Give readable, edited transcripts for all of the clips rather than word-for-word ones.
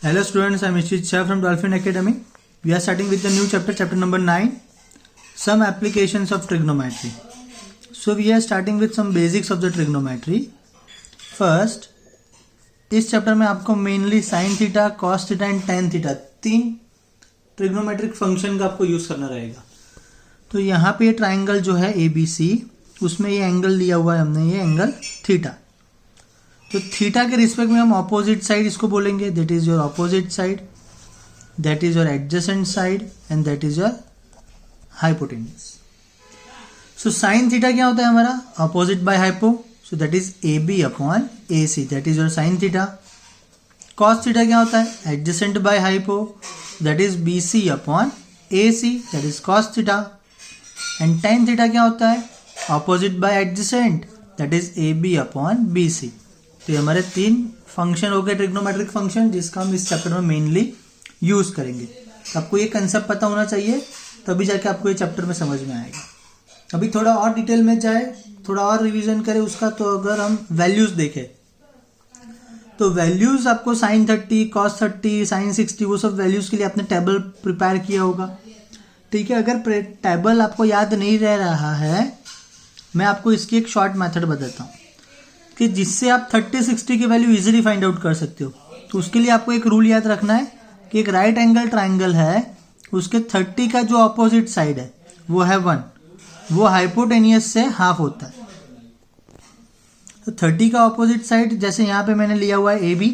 Hello students, I am Nishit Shah from Dolphin Academy. We are starting with the new chapter number 9, some applications of trigonometry. So we are starting with some basics of the trigonometry. First, इस chapter में आपको mainly sign theta, cos theta and tan theta तीन trigonometric function का आपको use करना रहेगा. तो यहाँ पे ये ट्राइंगल जो है ABC, उसमें ये एंगल लिया हुआ है हमने, ये एंगल थीटा. तो थीटा के रिस्पेक्ट में हम ऑपोजिट साइड इसको बोलेंगे, that is your opposite side, that is your adjacent side and that is your hypotenuse. So sine theta क्या होता है हमारा, opposite by hypo, so that is AB upon AC, that is your sine theta. Cos theta क्या होता है, adjacent by hypo, that is BC upon AC, that is cos theta. And ten theta क्या होता है, opposite by adjacent, that is AB upon BC. तो ये हमारे तीन फंक्शन हो गए ट्रिग्नोमेट्रिक फंक्शन, जिसका हम इस चैप्टर में मेनली यूज करेंगे. तो आपको ये कंसेप्ट पता होना चाहिए, तभी जाके आपको ये चैप्टर में समझ में आएगा. अभी थोड़ा और डिटेल में जाए, थोड़ा और रिवीजन करें उसका. तो अगर हम वैल्यूज देखें तो वैल्यूज आपको साइन 30, कॉस 30, साइन 60, वो सब वैल्यूज के लिए आपने टेबल प्रिपेयर किया होगा. ठीक है, अगर टेबल आपको याद नहीं रह रहा है, मैं आपको इसकी एक शॉर्ट मेथड बताता हूँ कि जिससे आप 30, 60 की वैल्यू इजीली फाइंड आउट कर सकते हो. तो उसके लिए आपको एक रूल याद रखना है कि एक राइट एंगल ट्राइंगल है, उसके 30 का जो ऑपोजिट साइड है वो है 1, वो हाइपोटेनियस से हाफ होता है. तो 30 का ऑपोजिट साइड, जैसे यहाँ पे मैंने लिया हुआ है AB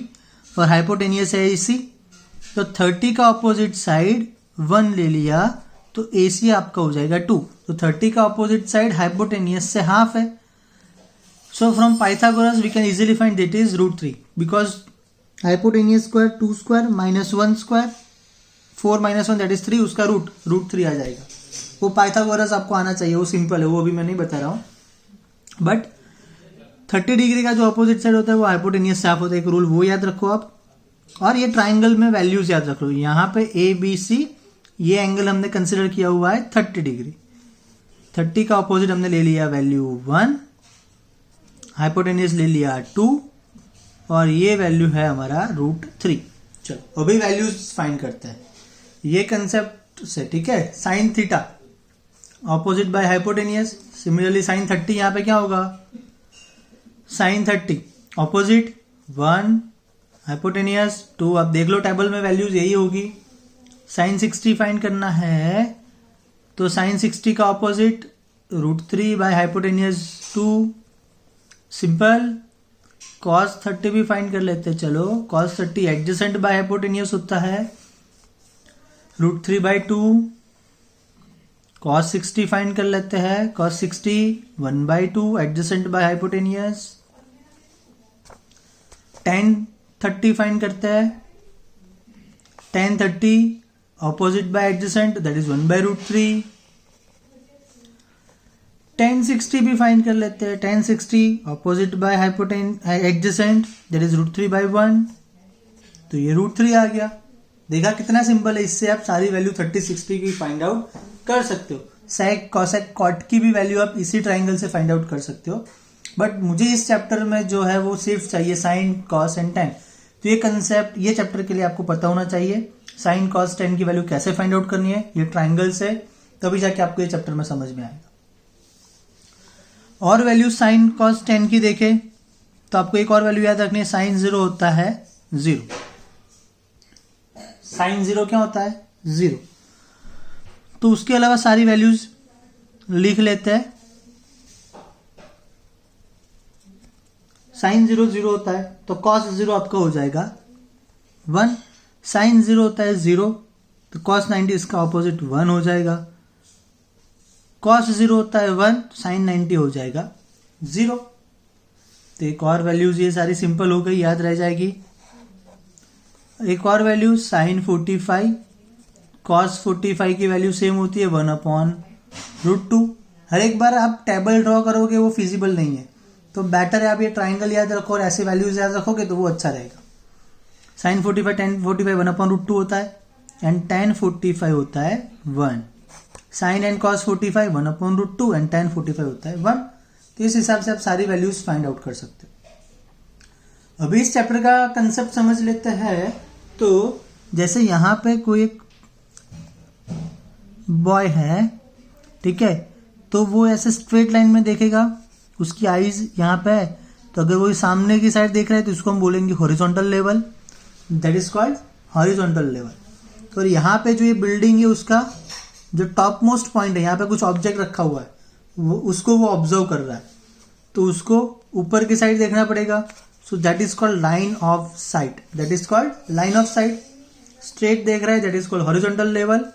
और हाइपोटेनियस है AC, तो 30 का ऑपोजिट साइड 1 ले लिया तो AC आपका हो जाएगा 2. तो 30 का ऑपोजिट साइड हाइपोटेनियस से हाफ है. So from Pythagoras we can easily find that is root 3, because hypotenuse square 2 square minus 1 square 4 minus 1 that is 3, उसका रूट 3 आ जाएगा. वो पाइथागोरस आपको आना चाहिए, वो सिंपल है, वो अभी मैं नहीं बता रहा हूँ. बट 30 डिग्री का जो अपोजिट साइड होता है वो हाइपोटेनियस से हाफ होता है, एक रूल वो याद रखो आप. और ये ट्राइंगल में वैल्यूज याद रख लो. यहाँ पे ABC ये एंगल हमने कंसिडर किया हुआ है 30 डिग्री. 30 का अपोजिट हमने ले लिया वैल्यू 1, हाइपोटेनियस ले लिया 2 और ये वैल्यू है हमारा रूट 3. चलो अभी वैल्यूज फाइंड करते हैं ये कंसेप्ट से. ठीक है, sine theta opposite by hypotenuse, similarly sign 30 यहाँ पे क्या होगा, साइन 30 ऑपोजिट 1, हाइपोटेनियस 2. आप देख लो टेबल में वैल्यूज यही होगी. साइन 60 फाइंड करना है तो साइन 60 का opposite root 3 by hypotenuse 2, simple. Cos 30 भी फाइंड कर लेते हैं. चलो कॉस 30 एडजेसेंट बाय हाइपोटेनियस होता है रूट 3 बाय 2. कॉस 60 फाइंड कर लेते हैं. Cos 60 1 by 2 adjacent by hypotenuse. Tan 30 find करते हैं. Tan 30 opposite by adjacent, that is 1 by root 3. Tan 60 भी फाइंड कर लेते हैं. Tan 60 opposite by adjacent, that is root 3 by 1. तो ये रूट 3 आ गया. देखा कितना सिंपल है, इससे आप सारी वैल्यू 30, 60 की फाइंड आउट कर सकते हो. सेक, कॉसेक, कॉट की भी वैल्यू आप इसी ट्राइंगल से फाइंड आउट कर सकते हो. बट मुझे इस चैप्टर में जो है वो सिर्फ चाहिए साइन, कॉस एंड टेन. तो ये कंसेप्ट ये चैप्टर के लिए आपको पता होना चाहिए. साइन, कॉस, टेन की वैल्यू कैसे फाइंड आउट करनी है ये ट्राइंगल से, तभी जाके आपको ये चैप्टर में समझ में आएगा. और वैल्यू साइन, कॉस, टेन की देखें तो आपको एक और वैल्यू याद रखनी है. साइन 0 होता है 0. साइन 0 क्या होता है, 0. तो उसके अलावा सारी वैल्यूज लिख लेते हैं. साइन 0 0 होता है तो कॉस 0 आपका हो जाएगा 1. साइन 0 होता है 0 तो कॉस 90 इसका ऑपोजिट 1 हो जाएगा. कॉस 0 होता है 1, साइन 90 हो जाएगा 0. तो एक और वैल्यूज ये सारी सिंपल हो गई, याद रह जाएगी. एक और वैल्यू साइन 45, कॉस 45 की वैल्यू सेम होती है 1 अपॉन रूट 2. हर एक बार आप टेबल ड्रॉ करोगे वो फिजिबल नहीं है, तो बेटर है आप ये ट्राइंगल याद रखो और ऐसे वैल्यूज याद रखोगे तो वो अच्छा रहेगा. साइन 45 टेन 45 1 अपॉन रूट 2 होता है एंड टेन 45 होता है 1. Sine and cos 45 1 upon root 2 and tan 45 होता है 1. तो इस हिसाब से आप सारी वैल्यूज फाइंड आउट कर सकते हो. अभी इस चैप्टर का कंसेप्ट समझ लेते हैं तो जैसे यहाँ पे कोई एक बॉय है, ठीक है, तो वो ऐसे स्ट्रेट लाइन में देखेगा, उसकी आईज यहाँ पे है, तो अगर वो सामने की साइड देख रहा है तो इसको हम बोलेंगे horizontal level, that is called horizontal level. तो यहाँ पे जो ये बिल्डिंग है उसका जो टॉप मोस्ट पॉइंट है, यहाँ पे कुछ ऑब्जेक्ट रखा हुआ है, वो ऑब्जर्व कर रहा है, तो उसको ऊपर की साइड देखना पड़ेगा। सो that is called line of site, that is called line of site. Straight देख रहा है that is called horizontal level,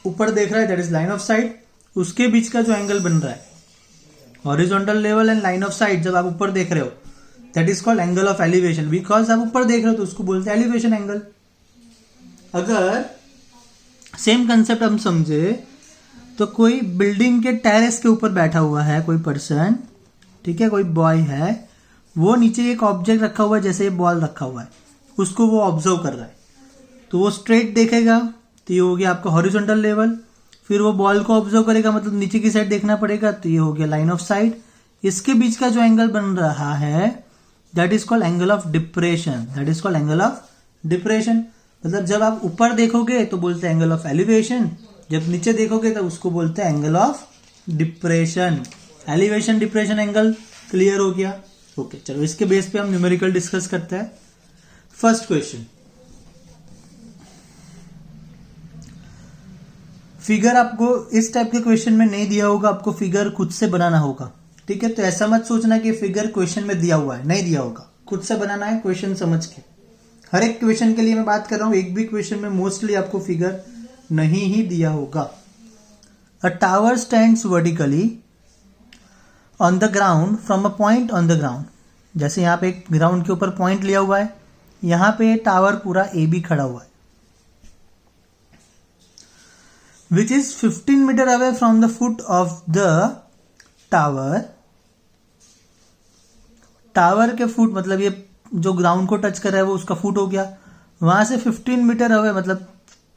ऊपर देख रहा है that is line of site. उसके बीच का जो एंगल बन रहा है horizontal level and line of site, जब आप ऊपर देख रहे हो that is called angle of elevation, because आप ऊपर देख रहे हो तो उसको बोलते हैं एलिवेशन एंगल। अगर सेम कंसेप्ट हम समझे तो कोई बिल्डिंग के टेरेस के ऊपर बैठा हुआ है कोई पर्सन, ठीक है, कोई बॉय है, वो नीचे एक ऑब्जेक्ट रखा हुआ है, जैसे ये बॉल रखा हुआ है, उसको वो ऑब्जर्व कर रहा है, तो वो स्ट्रेट देखेगा तो ये हो गया आपका हॉरिजॉन्टल लेवल। फिर वो बॉल को ऑब्जर्व करेगा, मतलब नीचे की साइड देखना पड़ेगा, तो ये हो गया लाइन ऑफ साइट। इसके बीच का जो एंगल बन रहा है that is called angle of depression, that is called angle of depression. मतलब जब आप ऊपर देखोगे तो बोलते हैं एंगल ऑफ एलिवेशन, जब नीचे देखोगे तो उसको बोलते हैं angle of depression. Elevation depression angle clear हो गया। ओके, चलो इसके बेस पे हम न्यूमेरिकल डिस्कस करते हैं। फर्स्ट क्वेश्चन, फिगर आपको इस टाइप के क्वेश्चन में नहीं दिया होगा, आपको फिगर खुद से बनाना होगा, ठीक है। तो ऐसा मत सोचना कि फिगर क्वेश्चन में दिया हुआ है, नहीं दिया होगा, खुद से बनाना है क्वेश्चन समझ के। हर एक क्वेश्चन के लिए मैं बात कर रहा हूं, एक भी क्वेश्चन में मोस्टली आपको फिगर नहीं ही दिया होगा। अ tower stands vertically on the ground from a point on the ground, जैसे यहाँ पे एक ग्राउंड के ऊपर पॉइंट लिया हुआ है, यहाँ पे टावर पूरा ए बी खड़ा हुआ है, which is 15 metre away from the foot of the tower. Tower के फुट मतलब ये जो ग्राउंड को टच कर रहा है वो उसका फुट हो गया, वहां से 15 मीटर अवे मतलब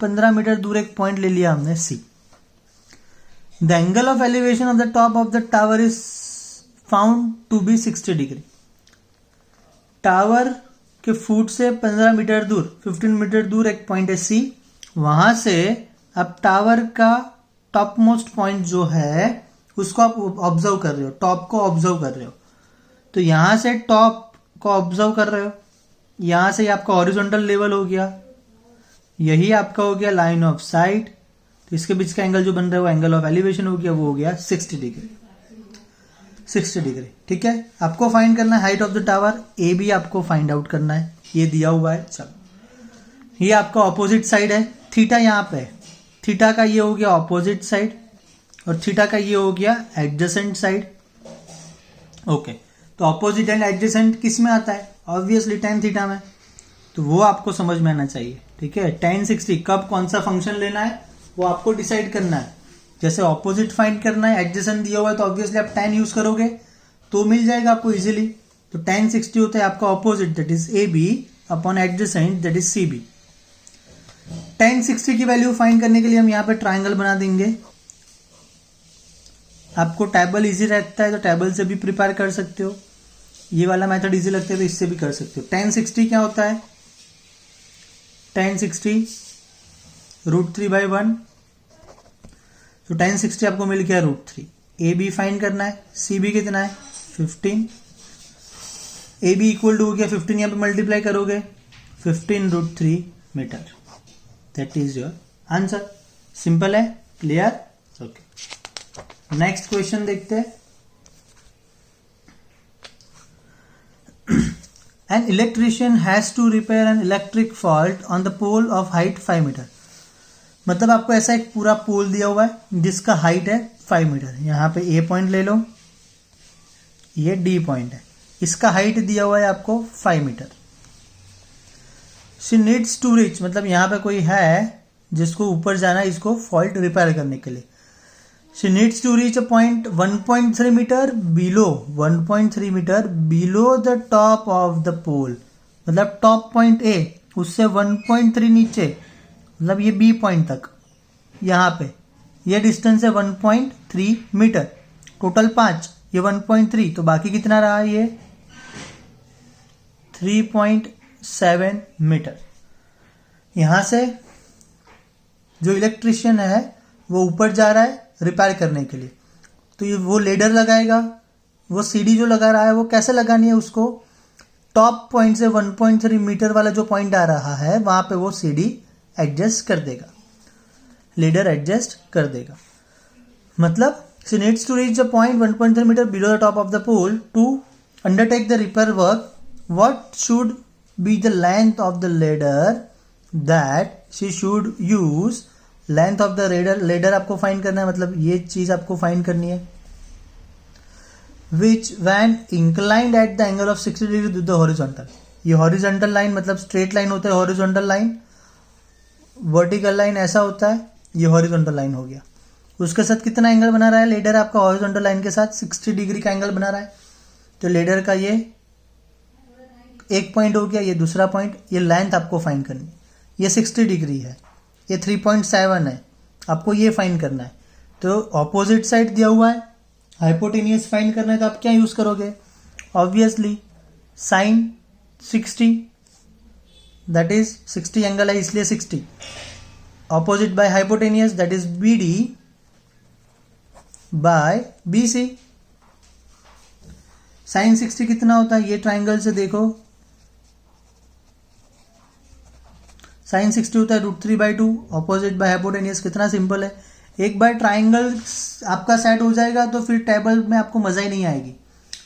15 मीटर दूर एक पॉइंट ले लिया हमने C. The angle of elevation of the top of the tower is found to be 60 degree. Tower के फुट से 15 मीटर दूर, 15 मीटर दूर एक पॉइंट है सी, वहां से अब टावर का टॉप मोस्ट पॉइंट जो है उसको आप ऑब्जर्व कर रहे हो, टॉप को ऑब्जर्व कर रहे हो, तो यहां से टॉप को ऑब्जर्व कर रहे हो, यहां से आपका हॉरिजॉन्टल लेवल हो गया, यही आपका हो गया लाइन ऑफ साइट। तो इसके बीच का एंगल जो बन रहा है वो एंगल ऑफ एलिवेशन हो गया, वो हो गया 60 डिग्री, 60 डिग्री, ठीक है। आपको फाइंड करना है height of the tower, A B आपको फाइंड आउट करना है, ये दिया हुआ है। चलो, ये आपका ऑपोजिट साइड है, थीटा यहाँ पे है, थीटा का ये हो गया ऑपोजिट साइड और थीटा का ये हो गया एडजेसेंट साइड। ओके, तो ऑपोजिट एंड एडजेसेंट किस में आता है? ऑब्वियसली tan थीटा में, तो वो आपको समझ में आना चाहिए, ठीक है। tan 60 कब कौन सा फंक्शन लेना है वो आपको डिसाइड करना है। जैसे ऑपोजिट फाइंड करना है, एडजेसेंट दिया हुआ है तो ऑब्वियसली आप tan यूज करोगे तो मिल जाएगा आपको इजीली। तो tan 60 होता है आपका opposite, that is A B upon adjacent that is C B. tan 60 की वैल्यू फाइंड करने के लिए हम यहाँ पे ट्राइंगल बना देंगे। आपको टेबल इजी रहता है तो टेबल से भी प्रिपेयर कर सकते हो, ये वाला मेथड इजी लगता है तो इससे भी कर सकते हो। tan 60 क्या होता है? tan 60 √3/1, तो tan 60 आपको मिल गया √3। ए बी फाइंड करना है, सी बी कितना है 15, ए बी इक्वल टू हो गया 15, यहाँ पे मल्टीप्लाई करोगे 15√3 metre, that is your answer. Simple है, क्लियर? ओके, नेक्स्ट क्वेश्चन देखते हैं। An electrician has to repair an electric fault on the pole of height 5 metre. मतलब आपको ऐसा एक पूरा पोल दिया हुआ है जिसका हाइट है 5 मीटर। यहाँ पे ए पॉइंट ले लो, ये डी पॉइंट है, इसका हाइट दिया हुआ है आपको 5 metre. She needs to reach, मतलब यहाँ पे कोई है जिसको ऊपर जाना है इसको फॉल्ट रिपेयर करने के लिए। She needs to reach a point 1.3 metre below, 1.3 metre below the top of the pole, मतलब टॉप पॉइंट ए उससे 1.3 नीचे, मतलब ये बी पॉइंट तक, यहाँ पे ये डिस्टेंस है 1.3 मीटर, टोटल 5, ये 1.3, तो बाकी कितना रहा ये 3. 2.7 मीटर। यहाँ से जो इलेक्ट्रिशियन है वो ऊपर जा रहा है रिपेयर करने के लिए, तो ये वो लेडर लगाएगा। वो सीढ़ी जो लगा रहा है वो कैसे लगानी है, उसको टॉप पॉइंट से 1.3 मीटर वाला जो पॉइंट आ रहा है वहां पे वो सीढ़ी एडजस्ट कर देगा, लेडर एडजस्ट कर देगा। मतलब she needs to reach the point 1.3 meter below the top of the pool to undertake the repair work. What should be the length of the ladder that she should use? Length of the ladder आपको find करना है, मतलब ये चीज आपको find करनी है। Which when inclined at the angle of 60 degree to the horizontal. ये horizontal line मतलब straight line होता है, horizontal line, vertical line ऐसा होता है, ये horizontal line हो गया। उसके साथ कितना एंगल बना रहा है लेडर आपका, हॉरिजॉन्टल लाइन के साथ 60 डिग्री का एंगल बना रहा है। तो लेडर का ये एक पॉइंट हो गया, ये दूसरा पॉइंट, ये लेंथ आपको फाइंड करनी है। ये 60 डिग्री है, ये 3.7 है, आपको ये फाइंड करना है। तो ऑपोजिट साइड दिया हुआ है, हाइपोटेनियस फाइंड करना है, तो आप क्या यूज करोगे, obviously sine 60, that is 60 angle है इसलिए 60, opposite by hypotenuse that is BD by BC। Sine 60 कितना होता है, ये ट्राइंगल से देखो, साइन 60 होता है √3/2, ऑपोजिट बाय हाइपोटेनियस। कितना सिंपल है, एक बार ट्राइंगल आपका सेट हो जाएगा तो फिर टेबल में आपको मजा ही नहीं आएगी,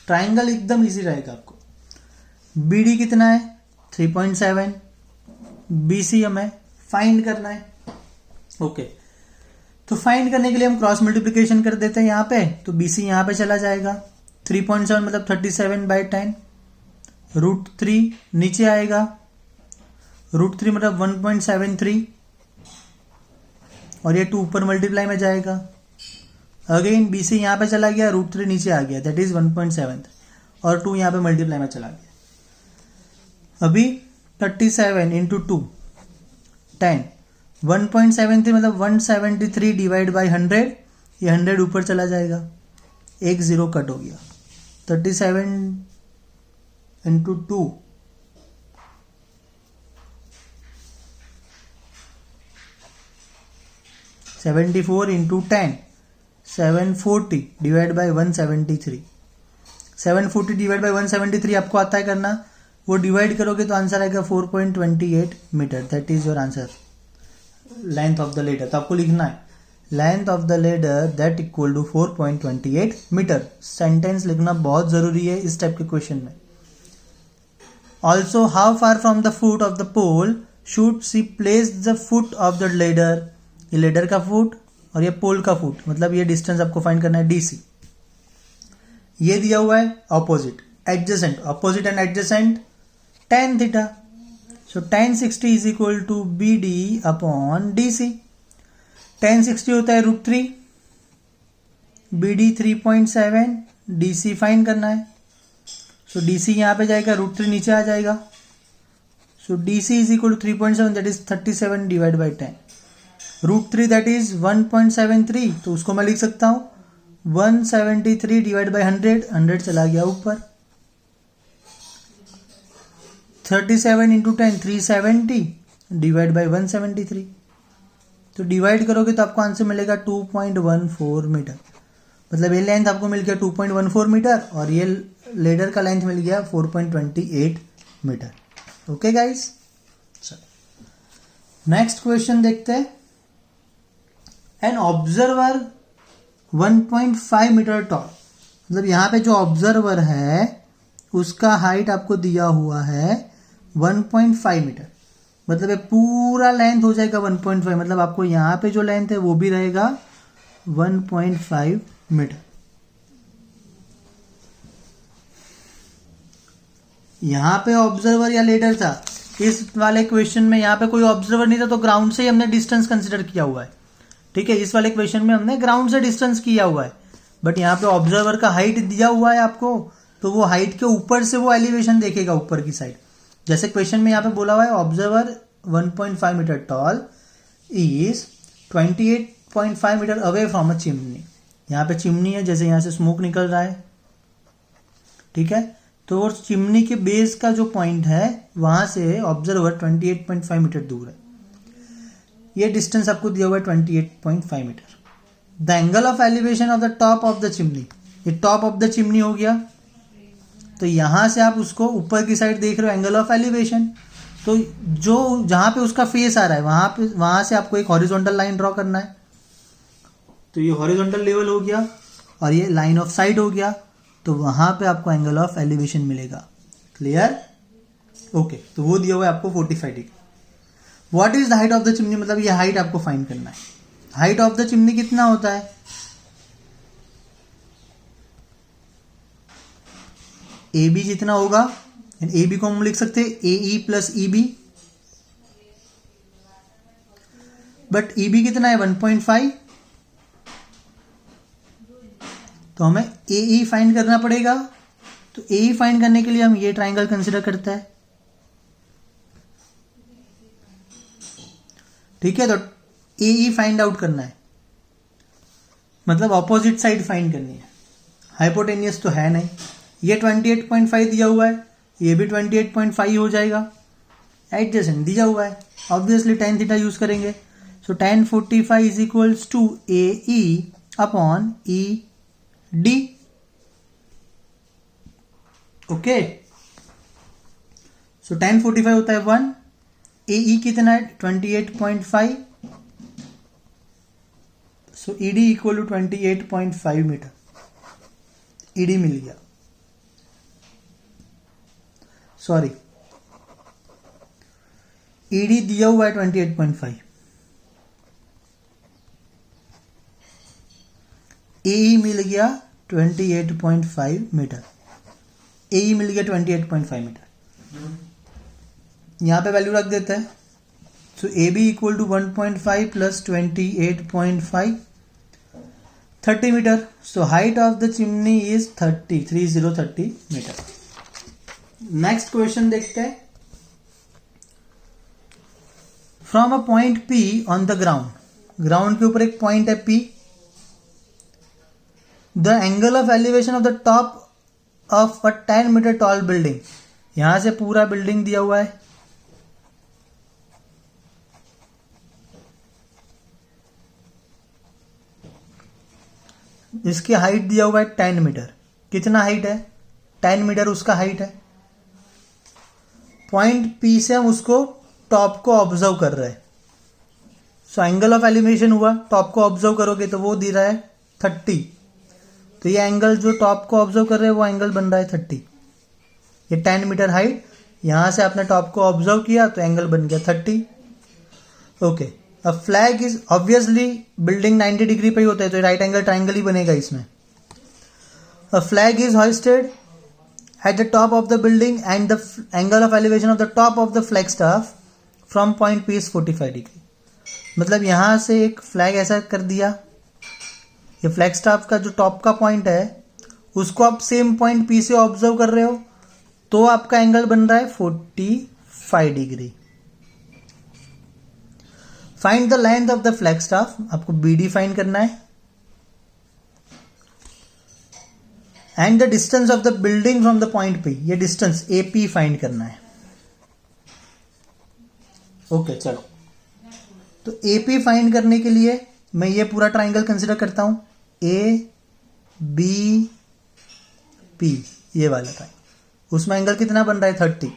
ट्राइंगल एकदम इजी रहेगा आपको। BD कितना है 3.7, BC हमें फाइंड करना है। ओके, तो फाइंड करने के लिए हम क्रॉस मल्टीप्लिकेशन कर देते हैं यहाँ पे, तो BC यहाँ पे चला जाएगा, 3.7 मतलब 37/10, √3 नीचे आएगा, √3 मतलब 1.73, और ये 2 ऊपर मल्टीप्लाई में जाएगा। अगेन BC यहाँ पे चला गया, √3 नीचे आ गया, दैट इज 1.7, और 2 यहाँ पे मल्टीप्लाई में चला गया। अभी 37 इंटू 2 10, 1.73 मतलब 173 डिवाइड बाई 100, ये 100 ऊपर चला जाएगा, एक जीरो कट हो गया। 37 into 2 74 into 10 740 divide by 173, 740 divide by 173 आपको आता है करना, वो डिवाइड करोगे तो आंसर आएगा 4.28 metre, that is your answer. Length of the ladder, तो आपको लिखना है length of the ladder that equal to 4.28 metre. Sentence लिखना बहुत जरूरी है इस टाइप के क्वेश्चन में। Also how far from the foot of the pole should she place the foot of the ladder, ये लेडर का फुट और ये पोल का फुट, मतलब ये डिस्टेंस आपको फाइंड करना है DC। ये दिया हुआ है opposite, adjacent, opposite and adjacent tan theta, so tan 60 is equal to BD upon DC। tan 60 होता है √3, BD 3.7, DC फाइंड करना है, so DC यहाँ पे जाएगा, √3 नीचे आ जाएगा, so DC is equal to 3.7 that is 37 divided by 10, √3 that is 1.73, तो उसको मैं लिख सकता हूँ 173 डिवाइड बाई 100, 100 चला गया ऊपर, 37 इंटू 10 370 डिवाइड बाई 173, तो डिवाइड करोगे तो आपको आंसर मिलेगा 2.14 मीटर। मतलब ये लेंथ आपको मिल गया 2.14 मीटर और ये लेडर का लेंथ मिल गया 4.28 मीटर। ओके गाइस, चलो नेक्स्ट क्वेश्चन देखते हैं। एन ऑब्जर्वर 1.5 मीटर टॉल, मतलब यहाँ पे जो ऑब्जर्वर है उसका हाइट आपको दिया हुआ है 1.5 मीटर, मतलब ये पूरा लेंथ हो जाएगा 1.5, मतलब आपको यहाँ पे जो लेंथ है वो भी रहेगा 1.5 मीटर। यहाँ पे ऑब्जर्वर या लेडर था, इस वाले क्वेश्चन में यहाँ पे कोई ऑब्जर्वर नहीं था तो ग्राउंड से ही हमने डिस्टेंस कंसिडर किया हुआ है, ठीक है। इस वाले क्वेश्चन में हमने ग्राउंड से डिस्टेंस किया हुआ है, बट यहाँ पे ऑब्जर्वर का हाइट दिया हुआ है आपको, तो वो हाइट के ऊपर से वो एलिवेशन देखेगा ऊपर की साइड। जैसे क्वेश्चन में यहाँ पे बोला हुआ है observer 1.5 metre tall is 28.5 metre away from a chimney. यहाँ पे चिमनी है, जैसे यहाँ से स्मोक निकल रहा है, ठीक है, तो वो चिमनी के बेस का जो पॉइंट है वहां से ऑब्जर्वर 28.5 मीटर दूर है। ये डिस्टेंस आपको दिया हुआ है 28.5 metre. The angle of elevation of the top of the chimney, ये टॉप ऑफ द चिमनी हो गया। तो यहां से आप उसको ऊपर की साइड देख रहे हो, एंगल ऑफ एलिवेशन। तो जो जहां पे उसका फेस आ रहा है वहां से आपको एक हॉरिजॉन्टल लाइन ड्रॉ करना है। तो ये हॉरिजॉन्टल लेवल हो गया और ये लाइन ऑफ साइट हो गया। तो वहां पे आपको एंगल ऑफ एलिवेशन मिलेगा। क्लियर? ओके, तो वो दिया हुआ है आपको 45 degree. What is the height of the chimney, मतलब ये हाइट आपको फाइंड करना है। हाइट ऑफ द चिमनी कितना होता है? ए बी जितना होगा, ए बी को हम लिख सकते हैं A E plus E B, but E B कितना है 1.5, तो हमें ए ई फाइंड करना पड़ेगा। तो ए ई फाइंड करने के लिए हम ये ट्राइंगल कंसिडर करते हैं। ठीक है, तो ए ई फाइंड आउट करना है, मतलब ऑपोजिट साइड फाइंड करनी है। हाइपोटेनियस तो है नहीं, ये 28.5 दिया हुआ है, ये भी 28.5 हो जाएगा। एडजेसेंट दिया हुआ है, ऑब्वियसली tan थीटा यूज करेंगे। So tan 45 is equals to A E upon E D. Okay, so tan 45 होता है 1, ए ई कितना है 28.5, so E D equal to 28.5 metre. E D मिल गया, सॉरी ईडी दिया हुआ है 28.5, एई मिल गया 28.5 मीटर। एई मिल गया 28.5 मीटर। यहां पे वैल्यू रख देते हैं। So A B equal to 1.5 plus 28.5, 30 metre. So height of the chimney is 30 metre. Next question देखते हैं। From a point P on the ground, ground के ऊपर एक पॉइंट है P। The angle of elevation of the top of a 10 metre tall building, यहां से पूरा building दिया हुआ है। इसकी हाइट दिया हुआ है 10 मीटर। कितना हाइट है? 10 मीटर उसका हाइट है। पॉइंट P से हम उसको टॉप को ऑब्जर्व कर रहे हैं। सो एंगल ऑफ एलिवेशन हुआ, टॉप को ऑब्जर्व करोगे तो वो दे रहा है 30। तो ये एंगल जो टॉप को ऑब्जर्व कर रहे हैं वो एंगल बन रहा है 30। ये 10 मीटर हाइट, यहां से आपने टॉप को ऑब्जर्व किया तो एंगल बन गया 30। Okay, a flag is, obviously building 90 degree पे ही होता है तो राइट एंगल ट्राइंगल ही बनेगा इसमें। A flag is hoisted at the top of the building and the angle of elevation of the top of the flag staff from point P is 45 degree. मतलब यहां से एक फ्लैग ऐसा कर दिया, ये फ्लैग स्टाफ का जो टॉप का पॉइंट है उसको आप सेम पॉइंट P से ऑब्जर्व कर रहे हो तो आपका एंगल बन रहा है 45 degree. Find the length of the flag staff, आपको BD फाइंड करना है। And the distance of the building from the point P, ये डिस्टेंस AP फाइंड करना है। ओके, चलो, तो AP फाइंड करने के लिए मैं ये पूरा ट्राइंगल कंसिडर करता हूं, ABP, ये वाला ट्राइंगल। उसमें एंगल कितना बन रहा है 30।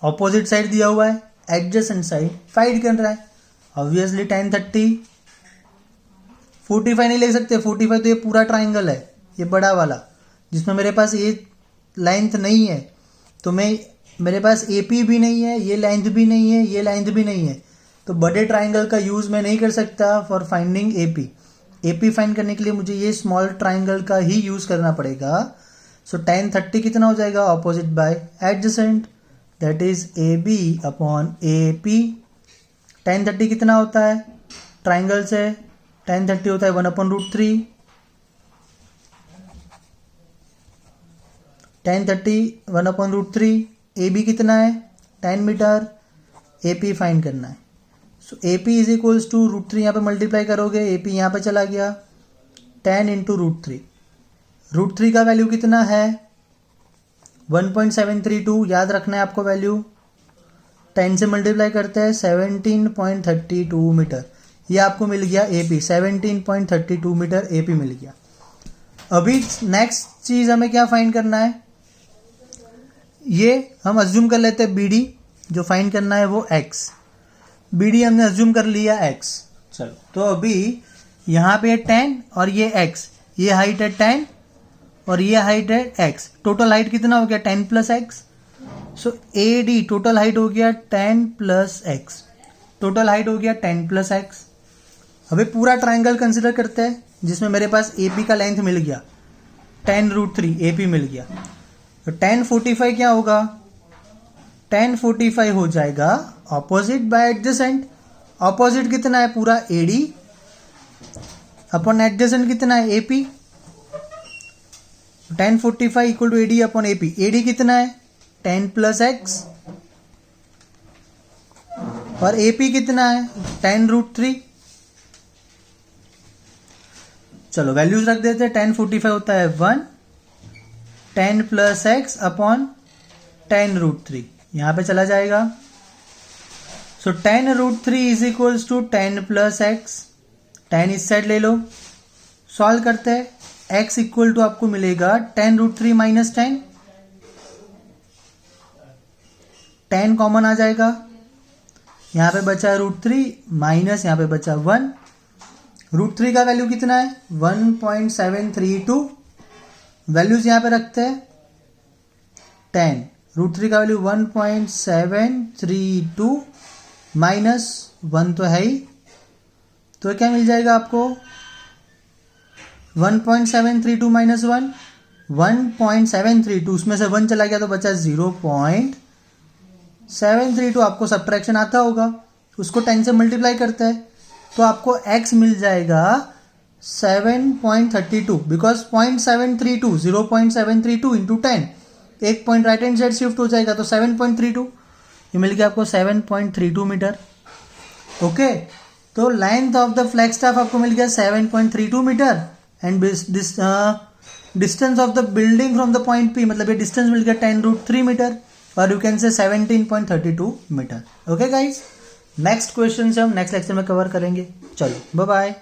ऑपोजिट साइड दिया हुआ है, एडजेसेंट साइड फाइंड कर रहा है। ऑब्वियसली tan 30, 45 नहीं ले सकते, 45 तो ये पूरा ट्राइंगल है, ये बड़ा वाला जिसमें मेरे पास ये लेंथ नहीं है। तो मेरे पास AP भी नहीं है, ये लेंथ भी नहीं है, ये लेंथ भी नहीं है, तो बड़े ट्राइंगल का यूज मैं नहीं कर सकता for finding AP। AP find करने के लिए मुझे ये स्मॉल ट्राइंगल का ही यूज करना पड़ेगा। सो tan 30 कितना हो जाएगा? Opposite by adjacent, that is AB upon AP। tan 30 कितना होता है ट्राइंगल से? tan 30 होता है 1/√3। tan 30 1/√3। AB कितना है? 10 मीटर। AP फाइंड करना है। सो AP इज इक्वल्स टू √3, यहाँ पे मल्टीप्लाई करोगे, AP यहाँ पे चला गया, 10 इंटू √3। √3 का वैल्यू कितना है? 1.732 याद रखना है आपको वैल्यू, 10 से मल्टीप्लाई करते हैं 17.32 मीटर, ये आपको मिल गया AP, 17.32 मीटर AP मिल गया। अभी नेक्स्ट चीज हमें क्या फाइंड करना है, ये हम अज्यूम कर लेते हैं BD, जो फाइंड करना है वो X, BD हमने अज्यूम कर लिया X। चलो तो अभी यहाँ पे 10 और ये X, ये हाइट है 10 और ये हाइट है X, टोटल हाइट कितना हो गया 10 प्लस X, सो AD टोटल हाइट हो गया 10 प्लस X, टोटल हाइट हो गया 10 प्लस X। अभी पूरा ट्राइंगल कंसिडर करते हैं जिसमें मेरे पास AP का लेंथ मिल गया 10√3 AP मिल गया, तो 1045 क्या होगा, 1045 हो जाएगा ऑपोजिट बाय एडजेसेंट, ऑपोजिट कितना है पूरा AD अपॉन एडजेसेंट कितना है AP, 1045 equal to AD upon AP, AD कितना है 10 प्लस X और AP कितना है 10√3। चलो वैल्यूज रख देते हैं, 1045 होता है 1, 10 प्लस X अपॉन 10√3, यहां पे चला जाएगा, so 10√3 is equals to 10 plus X, 10 इस साइड ले लो, सॉल्व करते हैं, X इक्वल टू आपको मिलेगा 10√3 माइनस 10, 10 कॉमन आ जाएगा, यहां पे बचा √3 माइनस यहां पे बचा 1, √3 का वैल्यू कितना है 1.732, वैल्यूज यहां पे रखते हैं 10, √3 का वैल्यू 1.732 माइनस 1 तो है ही, तो क्या मिल जाएगा आपको 1.732 माइनस 1, 1.732, उसमें से 1 चला गया तो बचा 0.732, आपको सब्ट्रैक्शन आता होगा, उसको 10 से मल्टीप्लाई करते हैं तो आपको X मिल जाएगा 7.32, बिकॉज 0.732 0.732 इंटू 10, एक point right hand side shift हो जाएगा तो 7.32, ये मिल गया आपको 7.32 मीटर। ओके, तो length of the flag staff आपको मिल गया 7.32 metre and distance of the building from the point P, मतलब ये डिस्टेंस मिल गया 10√3 मीटर और you can say 17.32 metre. Okay guys, next question से हम नेक्स्ट लेक्चर में कवर करेंगे। चलो बाय बाय।